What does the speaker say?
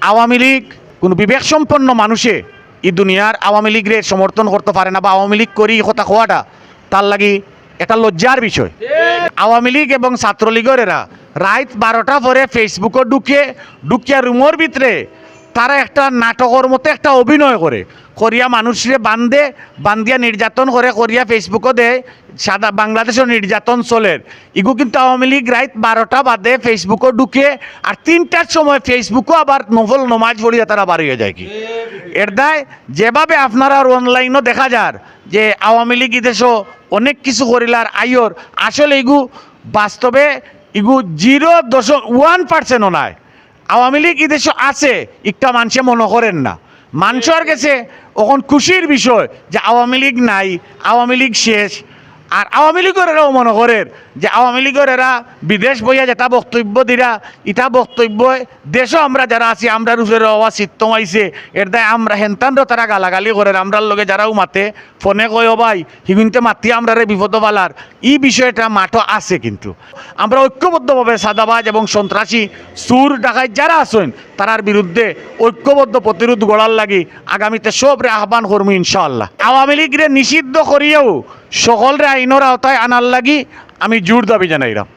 আওয়ামী লীগ কোনো বিবেক সম্পন্ন মানুষে এই দুনিয়ার আওয়ামী লীগের সমর্থন করতে পারে না, বা আওয়ামী লীগ করি কথা হওয়াটা তার লাগি এটা লজ্জার বিষয়। আওয়ামী লীগ এবং ছাত্রলীগের এরা রাত 12টা পরে ফেসবুকে ঢুকিয়া রুমের ভিতরে তারা একটা নাটকের মতো একটা অভিনয় করে করিয়া মানুষরে বান্ধিয়া নির্যাতন করিয়া ফেসবুকে দেয়। সাদা বাংলাদেশের নির্যাতন চলে ইগু, কিন্তু আওয়ামী লীগ রাত 12টা বাদে ফেসবুকে ঢুকে আর 3টার সময় ফেসবুকও আবার নফল নমাজ পড়িয়া তারা বার হয়ে যায়। কি এর দায় যেভাবে আপনারা অনলাইনও দেখা যার যে আওয়ামী লীগ দেশও অনেক কিছু করিলার আইয়র, আসলে ইগু বাস্তবে ইগু 0.1%ও নাই। আওয়ামী লীগ এই দেশে আছে, একটা মানুষে মনে করেন না। মানুষের কাছে এখন খুশির বিষয় যে আওয়ামী লীগ নাই, আওয়ামী লীগ শেষ। আর আওয়ামী লীগের এরাও মনে করেন যে আওয়ামী লীগের এরা বিদেশ বইয়া যেটা বক্তব্য দিরা ইটা বক্তব্য দেশও আমরা যারা আছি আমরা রূপের আওয়াজ চিত্তম আইছে, এর দায় আমরা হেনতানও তারা গালাগালি করেন। আমরার লগে যারাও মাতে ফোনে কয় ভাই হিগুনতে মাতি আমরা রে বিপদ পালার এই বিষয়টা মাঠও আছে। কিন্তু আমরা ঐক্যবদ্ধভাবে সাদাবাজ এবং সন্ত্রাসী সুর ডাকাই যারা আছেন তারার বিরুদ্ধে ঐক্যবদ্ধ প্রতিরোধ গড়ার লাগি আগামীতে সবরে আহ্বান করবো ইনশাআল্লাহ। আওয়ামী লীগরে নিষিদ্ধ করিয়েও সকলরে আইনের আওতায় আনার লাগি আমি জোর দাবি জানাইলাম।